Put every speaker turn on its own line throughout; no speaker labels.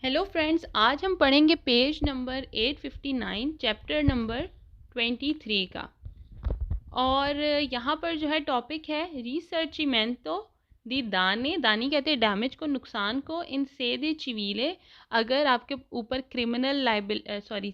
Hello friends, आज हम पढ़ेंगे पेज नंबर 859 चैप्टर नंबर 23 का। और यहाँ पर जो है टॉपिक है रिसर्चिमेंटो दी दाने दानी कहते हैं डैमेज को, नुकसान को, इन से दे चिवीले। अगर आपके ऊपर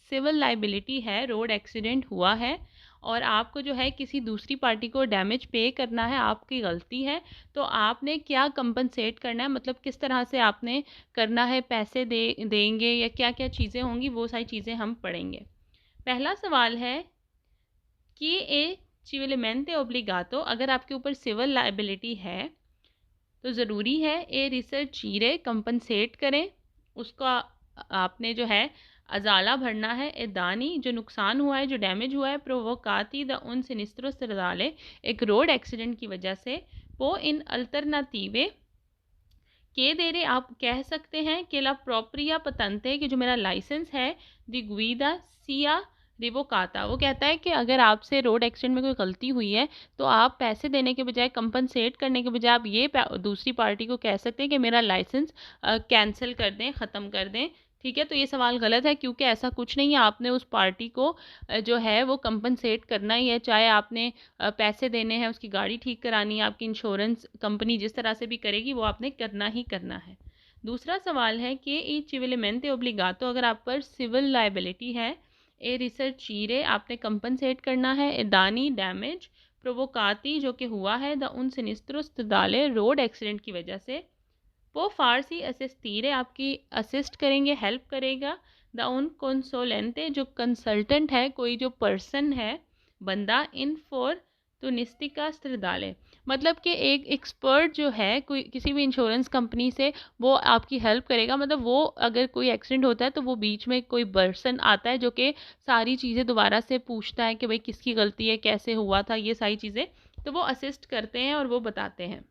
सिविल लाइबिलिटी है, रोड एक्सीडेंट हुआ है और आपको जो है किसी दूसरी पार्टी को डैमेज पे करना है, आपकी गलती है, तो आपने क्या कंपनसेट करना है, मतलब किस तरह से आपने करना है, पैसे देंगे या क्या क्या चीज़ें होंगी, वो सारी चीज़ें हम पढ़ेंगे। पहला सवाल है कि ए चिविलमेंटे ओब्लिगातो, अगर आपके ऊपर सिविल लाइबिलिटी है तो ज़रूरी है ए रिसर्चीरे कंपनसेट करें, उसका आपने जो है अजाला भरना है। ए दानी जो नुकसान हुआ है, जो डैमेज हुआ है, प्रोवोकाती द उन सिनिस्ट्रो स्ट्रदाले, एक रोड एक्सीडेंट की वजह से, वो इन अल्टरनातीवे के दे रहे आप कह सकते हैं कि ला प्रोप्रिया पतंते, कि जो मेरा लाइसेंस है, दी गुइदा सिया रिवोकाता। वो कहता है कि अगर आपसे रोड एक्सीडेंट में कोई गलती हुई है तो आप पैसे देने के बजाय, कंपनसेट करने के बजाय, आप ये दूसरी पार्टी को कह सकते हैं कि मेरा लाइसेंस कैंसिल कर दें, ख़त्म कर दें। ठीक है, तो ये सवाल गलत है क्योंकि ऐसा कुछ नहीं है। आपने उस पार्टी को जो है वो कंपनसेट करना ही है, चाहे आपने पैसे देने हैं, उसकी गाड़ी ठीक करानी है, आपकी इंश्योरेंस कंपनी जिस तरह से भी करेगी वो आपने करना ही करना है। दूसरा सवाल है कि ई चिविलमेंटे ओब्लिगातो, अगर आप पर सिविल लाइबिलिटी है, ए रिसर्चीरे आपने कंपनसेट करना है, ए दानी डैमेज, प्रोवोकाती जो कि हुआ है, द उन सिनिस्ट्रो स्टदाले रोड एक्सीडेंट की वजह से, वो फारसी असिस्तीरे आपकी असिस्ट करेंगे, हेल्प करेगा, द उन कंसोलेंटे जो कंसल्टेंट है, कोई जो पर्सन है, बंदा, इन फोर तो निस्तिका स्त्रिदाले, मतलब कि एक एक्सपर्ट जो है कोई किसी भी इंश्योरेंस कंपनी से, वो आपकी हेल्प करेगा। मतलब वो अगर कोई एक्सीडेंट होता है तो वो बीच में कोई पर्सन आता है जो कि सारी चीज़ें दोबारा से पूछता है कि भाई किसकी गलती है, कैसे हुआ था, ये सारी चीज़ें, तो वो असिस्ट करते हैं और वो बताते हैं।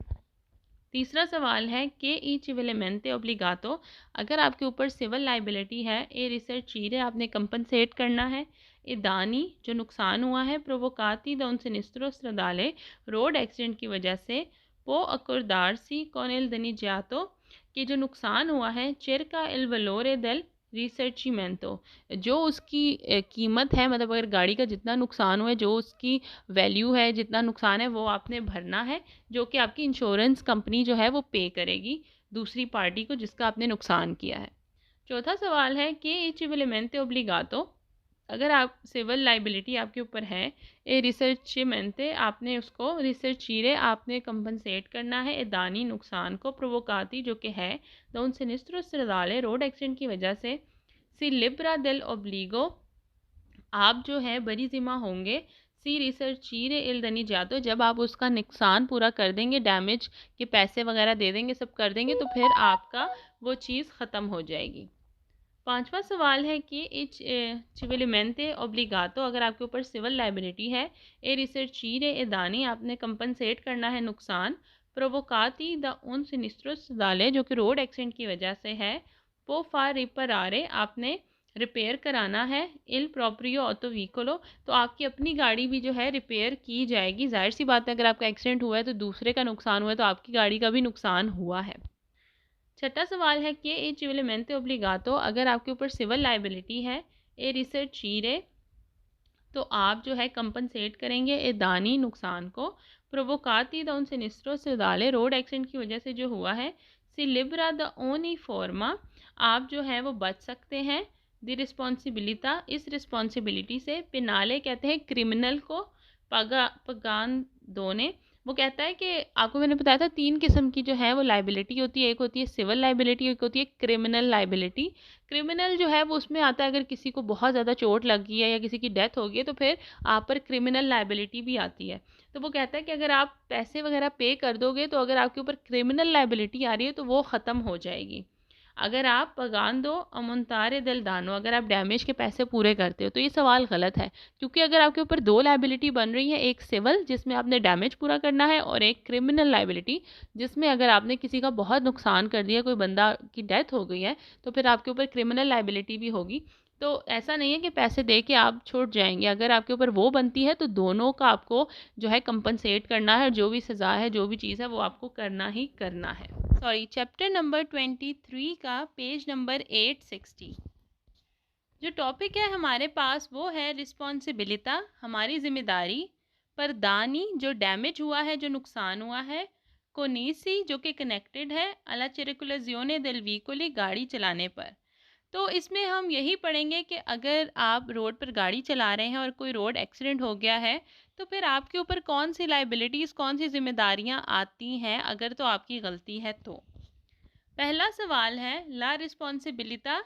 तीसरा सवाल है कि ई चिविलमेंटे ओब्लिगातो, अगर आपके ऊपर सिविल लाइबिलिटी है, ए रिसर्चीरे आपने कंपनसेट करना है, ए दानी जो नुकसान हुआ है, प्रोवोकाती द उन सिनिस्ट्रो स्ट्रदाले रोड एक्सीडेंट की वजह से, पो अकुरदारसी कौन एल दनिजातो, कि जो नुकसान हुआ है, चिरका एल वलोरे दल रिसर्चिमेंटो, जो उसकी कीमत है, मतलब अगर गाड़ी का जितना नुकसान हुआ है, जो उसकी वैल्यू है, जितना नुकसान है, वो आपने भरना है, जो कि आपकी इंश्योरेंस कंपनी जो है वो पे करेगी दूसरी पार्टी को जिसका आपने नुकसान किया है। चौथा सवाल है कि चिविलमेंटे ओब्लिगातो, अगर आप सिविल लाइबिलिटी आपके ऊपर है, ए रिसर्चिमेंटे आपने उसको रिसर्चीरे आपने कंपनसेट करना है, ए दानी नुकसान को, प्रोवोकाती जो कि है, द उन सिनिस्ट्रो स्ट्रदाले रोड एक्सीडेंट की वजह से, सी लिब्रा देल ओब्लिगो आप जो है बरी ज़िम्मा होंगे, सी रिसर्चीरे इल दनी जातो, जब आप उसका नुकसान पूरा कर देंगे, डैमेज के पैसे वगैरह दे देंगे, सब कर देंगे, तो फिर आपका वो चीज़ ख़त्म हो जाएगी। पांचवा सवाल है कि इच चिविलमेंटे ओब्लिगातो, अगर आपके ऊपर सिविल लाइबिलिटी है, ए रिसर्चीरे ए दानी आपने कंपनसेट करना है नुकसान, प्रोवोकाती द उन सिनिस्ट्रोस दाले जो कि रोड एक्सीडेंट की वजह से है, वो फार रिपरारे आपने रिपेयर कराना है, इल प्रोप्रियो ऑटो व्हीकलो, तो आपकी अपनी गाड़ी भी जो है रिपेयर की जाएगी। जाहिर सी बात है, अगर आपका एक्सीडेंट हुआ है तो दूसरे का नुकसान हुआ है, तो आपकी गाड़ी का भी नुकसान हुआ है। छठा सवाल है कि ए चिविलमेंटे ओब्लिगातो, अगर आपके ऊपर सिविल लाइबिलिटी है, ए रिसर्चीरे तो आप जो है कंपनसेट करेंगे ए दानी नुकसान को, प्रोवोकाती द उन सिनिस्ट्रो स्ट्रदाले रोड एक्सीडेंट की वजह से जो हुआ है, सी लिब्रा द ओनी फॉर्मा आप जो है वो बच सकते हैं, द रिस्पॉन्सिबिलिटा इस रिस्पॉन्सिबिलिटी से, पिनाले कहते हैं क्रिमिनल को, पगान दोने, वो कहता है कि आपको मैंने बताया था तीन किस्म की जो है वो लाइबिलिटी होती है, एक होती है सिविल लाइबिलिटी, एक होती है क्रिमिनल लाइबिलिटी। क्रिमिनल जो है वो उसमें आता है अगर किसी को बहुत ज़्यादा चोट लगी है या किसी की डेथ हो गई है तो फिर आप पर क्रिमिनल लाइबिलिटी भी आती है। तो वो कहता है कि अगर आप पैसे वगैरह पे कर दोगे तो अगर आपके ऊपर क्रिमिनल लाइबिलिटी आ रही है तो वो ख़त्म हो जाएगी। अगर आप पगान दो अमुनतारे दिल दानो, अगर आप डैमेज के पैसे पूरे करते हो, तो ये सवाल गलत है क्योंकि अगर आपके ऊपर दो लाइबिलिटी बन रही है, एक सिविल जिसमें आपने डैमेज पूरा करना है और एक क्रिमिनल लाइबिलिटी जिसमें अगर आपने किसी का बहुत नुकसान कर दिया, कोई बंदा की डेथ हो गई है, तो फिर आपके ऊपर क्रिमिनल लाइबिलिटी भी होगी। तो ऐसा नहीं है कि पैसे दे के आप छूट जाएंगे, अगर आपके ऊपर वो बनती है तो दोनों का आपको जो है कंपनसेट करना है, जो भी सज़ा है, जो भी चीज़ है वो आपको करना ही करना है। चैप्टर नंबर 23 का पेज नंबर 860। जो टॉपिक है हमारे पास वो है रिस्पॉन्सिबिलिटा, हमारी जिम्मेदारी, पर दानी जो डैमेज हुआ है, जो नुकसान हुआ है, कोनीसी जो कि कनेक्टेड है, अला चिरिकुलजियोने देल वीकोली गाड़ी चलाने पर। तो इसमें हम यही पढ़ेंगे कि अगर आप रोड पर गाड़ी चला रहे हैं और कोई रोड एक्सीडेंट हो गया है तो फिर आपके ऊपर कौन सी लाइबिलिटीज़, कौन सी जिम्मेदारियां आती हैं अगर तो आपकी गलती है तो। पहला सवाल है ला रिस्पॉन्सिबिलिटा,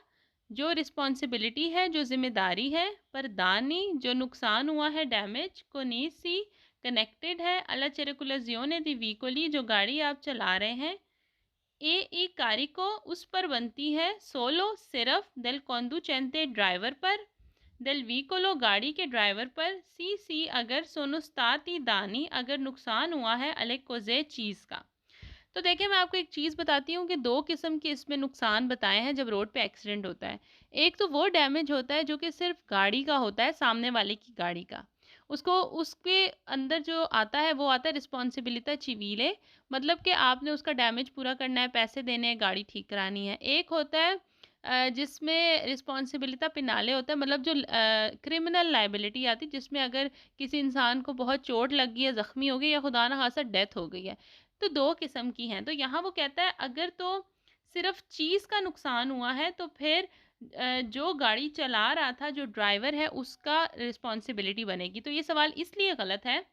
जो रिस्पॉन्सिबिलिटी है, जो जिम्मेदारी है, पर दानी जो नुकसान हुआ है, डैमेज, कोनीसी कनेक्टेड है, अला चिरिकुलजियोने दी वीकोली जो गाड़ी आप चला रहे हैं, ए ई कारिको उस पर बनती है, सोलो सिर्फ, देल कॉन्डुचेंटे ड्राइवर पर, देल वीकोलो गाड़ी के ड्राइवर पर, सी अगर सोनुस्ताती दानी अगर नुकसान हुआ है अले कोजे चीज़ का। तो देखिए मैं आपको एक चीज़ बताती हूँ कि दो किस्म के इसमें नुकसान बताए हैं जब रोड पे एक्सीडेंट होता है। एक तो वो डैमेज होता है जो कि सिर्फ गाड़ी का होता है, सामने वाले की गाड़ी का, उसको उसके अंदर जो आता है वो आता है रिस्पॉन्सिबिलिटा चिवीले, मतलब कि आपने उसका डैमेज पूरा करना है, पैसे देने हैं, गाड़ी ठीक करानी है। एक होता है जिसमें रिस्पॉन्सिबिलिटा पिनाले होता है, मतलब जो क्रिमिनल लाइबिलिटी आती है, जिसमें अगर किसी इंसान को बहुत चोट लग गई है, ज़ख्मी हो गई या खुदा न खासा डेथ हो गई है। तो दो किस्म की हैं। तो यहाँ वो कहता है अगर तो सिर्फ चीज़ का नुकसान हुआ है तो फिर जो गाड़ी चला रहा था, जो ड्राइवर है, उसका रिस्पॉन्सिबिलिटी बनेगी। तो ये सवाल इसलिए गलत है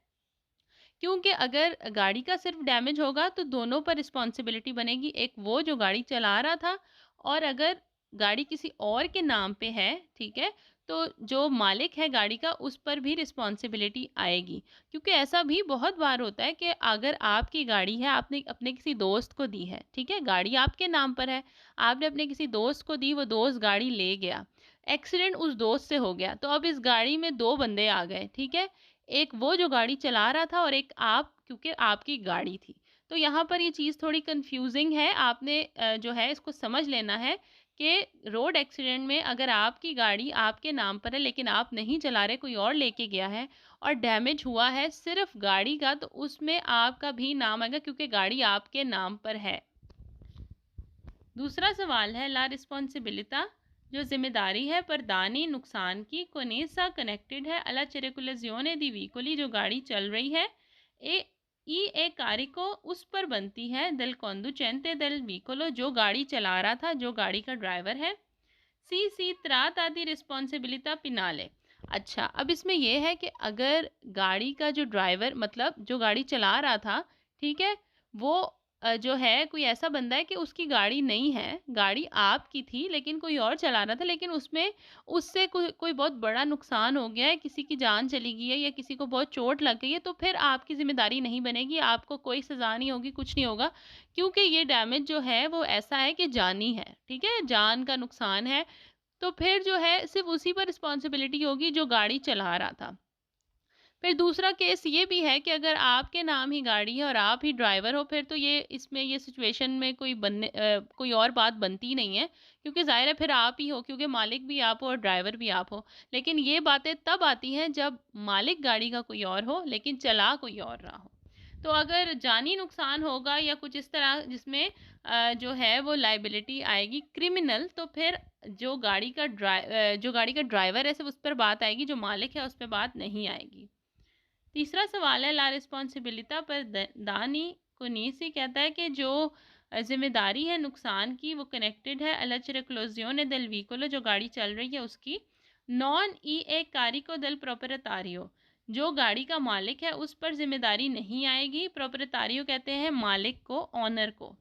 क्योंकि अगर गाड़ी का सिर्फ डैमेज होगा तो दोनों पर रिस्पॉन्सिबिलिटी बनेगी, एक वो जो गाड़ी चला रहा था, और अगर गाड़ी किसी और के नाम पे है, ठीक है, तो जो मालिक है गाड़ी का उस पर भी रिस्पॉन्सिबिलिटी आएगी। क्योंकि ऐसा भी बहुत बार होता है कि अगर आपकी गाड़ी है, आपने अपने किसी दोस्त को दी है, ठीक है, गाड़ी आपके नाम पर है, आपने अपने किसी दोस्त को दी, वो दोस्त गाड़ी ले गया, एक्सीडेंट उस दोस्त से हो गया, तो अब इस गाड़ी में दो बंदे आ गए, ठीक है, एक वो जो गाड़ी चला रहा था और एक आप, क्योंकि आपकी गाड़ी थी। तो यहाँ पर ये चीज़ थोड़ी कंफ्यूजिंग है, आपने जो है इसको समझ लेना है कि रोड एक्सीडेंट में अगर आपकी गाड़ी आपके नाम पर है लेकिन आप नहीं चला रहे, कोई और लेके गया है और डैमेज हुआ है सिर्फ गाड़ी का, तो उसमें आपका भी नाम आएगा क्योंकि गाड़ी आपके नाम पर है। दूसरा सवाल है ला रिस्पॉन्सिबिलिटा, जो जिम्मेदारी है पर दानी नुकसान की, कोनेसा कनेक्टेड है अला चिरिकुलजियोने दी वीकोली जो गाड़ी चल रही है, ए कारिको उस पर बनती है, देल कॉन्डुचेंटे देल वीकोलो जो गाड़ी चला रहा था, जो गाड़ी का ड्राइवर है, सी त्रात आदि रिस्पॉन्सिबिलिटा पिनाले। अच्छा, अब इसमें यह है कि अगर गाड़ी का जो ड्राइवर, मतलब जो गाड़ी चला रहा था, ठीक है, वो जो है कोई ऐसा बंदा है कि उसकी गाड़ी नहीं है, गाड़ी आपकी थी लेकिन कोई और चला रहा था, लेकिन उसमें उससे कोई बहुत बड़ा नुकसान हो गया है, किसी की जान चली गई है या किसी को बहुत चोट लग गई है, तो फिर आपकी जिम्मेदारी नहीं बनेगी, आपको कोई सज़ा नहीं होगी, कुछ नहीं होगा, क्योंकि ये डैमेज जो है वो ऐसा है कि जानी है, ठीक है, जान का नुकसान है। तो फिर जो है सिर्फ उसी पर रिस्पॉन्सिबिलिटी होगी जो गाड़ी चला रहा था। फिर दूसरा केस ये भी है कि अगर आपके नाम ही गाड़ी है और आप ही ड्राइवर हो, फिर तो ये इसमें ये सिचुएशन में कोई और बात बनती नहीं है, क्योंकि ज़ाहिर है फिर आप ही हो, क्योंकि मालिक भी आप हो और ड्राइवर भी आप हो। लेकिन ये बातें तब आती हैं जब मालिक गाड़ी का कोई और हो लेकिन चला कोई और रहा हो। तो अगर जानी नुकसान होगा या कुछ इस तरह जिसमें जो है वो लाइबिलिटी आएगी क्रिमिनल, तो फिर जो गाड़ी का ड्राइवर है सिर्फ उस पर बात आएगी, जो मालिक है उस पर बात नहीं आएगी। तीसरा सवाल है ला रिस्पॉन्सिबिलिटा पर दानी कुनीसी, कहता है कि जो जिम्मेदारी है नुकसान की वो कनेक्टेड है अला चिरिकुलजियोने देल वीकोलो जो गाड़ी चल रही है उसकी, नॉन ई ए कारिको देल प्रोप्रिएटारियो जो गाड़ी का मालिक है उस पर जिम्मेदारी नहीं आएगी, प्रोप्रिएटारियो कहते हैं मालिक को, ऑनर को,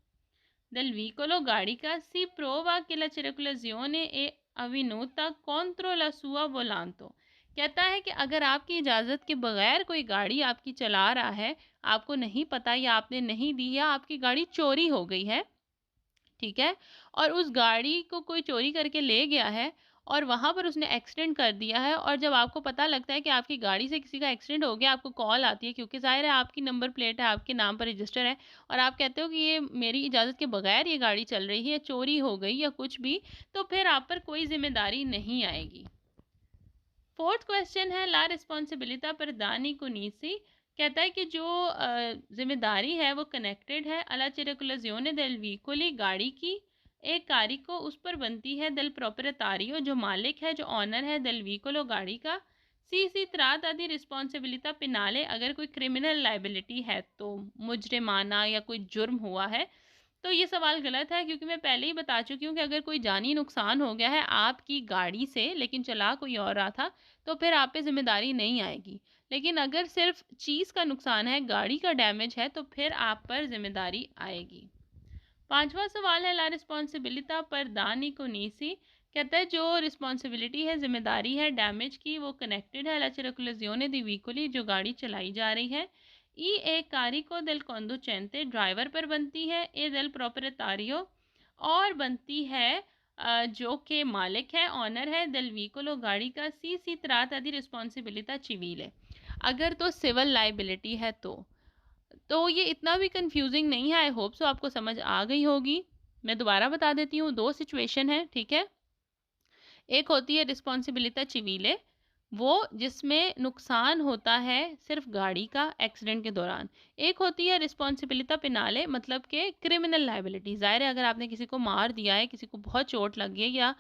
देल वीकोलो गाड़ी का, सी प्रोवा che la circolazione è avvenuta contro la sua volante, कहता है कि अगर आपकी इजाज़त के बगैर कोई गाड़ी आपकी चला रहा है, आपको नहीं पता या आपने नहीं दी या आपकी गाड़ी चोरी हो गई है, ठीक है, और उस गाड़ी को कोई चोरी करके ले गया है और वहाँ पर उसने एक्सीडेंट कर दिया है, और जब आपको पता लगता है कि आपकी गाड़ी से किसी का एक्सीडेंट हो गया, आपको कॉल आती है, क्योंकि ज़ाहिर है आपकी नंबर प्लेट है, आपके नाम पर रजिस्टर है, और आप कहते हो कि ये मेरी इजाज़त के बगैर ये गाड़ी चल रही है, चोरी हो गई या कुछ भी, तो फिर आप पर कोई जिम्मेदारी नहीं आएगी। फोर्थ क्वेश्चन है ला रिस्पॉन्सिबिलिटा पर दानी कुनीसी, कहता है कि जो जिम्मेदारी है वो कनेक्टेड है alla circolazione del veicoli, गाड़ी की एक carico उस पर बनती है del proprietario, जो मालिक है, जो ऑनर है, del veicolo, गाड़ी का, सी tratta di responsabilità penale, अगर कोई क्रिमिनल लाइबिलिटी है तो मुजरिमाना या कोई जुर्म हुआ है। तो ये सवाल गलत है, क्योंकि मैं पहले ही बता चुकी हूँ कि अगर कोई जानी नुकसान हो गया है आपकी गाड़ी से, लेकिन चला कोई और रहा था, तो फिर आप पे ज़िम्मेदारी नहीं आएगी। लेकिन अगर सिर्फ चीज़ का नुकसान है, गाड़ी का डैमेज है, तो फिर आप पर ज़िम्मेदारी आएगी। 5वां सवाल है ला रिस्पॉन्सिबिलिटा पर दानी को नीसी। कहता है जो रिस्पॉन्सिबिलिटी है, जिम्मेदारी है डैमेज की, वो कनेक्टेड है ला circolazione di veicoli, जो गाड़ी चलाई जा रही है। ई ए carico del conducente, ड्राइवर पर बनती है। ए del proprietario, और बनती है जो कि मालिक है, ऑनर है, del veicolo, गाड़ी का। सी tratta di responsabilità civile, अगर तो सिविल लाइबिलिटी है तो ये इतना भी कंफ्यूजिंग नहीं है। आई होप सो आपको समझ आ गई होगी। मैं दोबारा बता देती हूँ, 2 सिचुएशन है, ठीक है। एक होती है रिस्पॉन्सिबिलिटा चिवीले, वो जिसमें नुकसान होता है सिर्फ गाड़ी का एक्सीडेंट के दौरान। एक होती है रिस्पॉन्सिबिलिटा पिनाले, मतलब कि क्रिमिनल लाइबिलिटी। ज़ाहिर है अगर आपने किसी को मार दिया है, किसी को बहुत चोट लग गई है या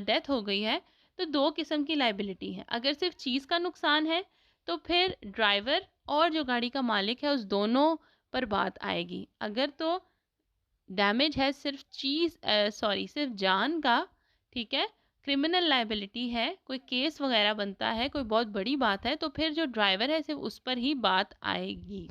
डेथ हो गई है, तो 2 किस्म की लाइबिलिटी है। अगर सिर्फ चीज़ का नुकसान है तो फिर ड्राइवर और जो गाड़ी का मालिक है उस दोनों पर बात आएगी। अगर तो डैमेज है सिर्फ सिर्फ जान का, ठीक है, क्रिमिनल लाइबिलिटी है, कोई केस वगैरह बनता है, कोई बहुत बड़ी बात है, तो फिर जो ड्राइवर है सिर्फ उस पर ही बात आएगी।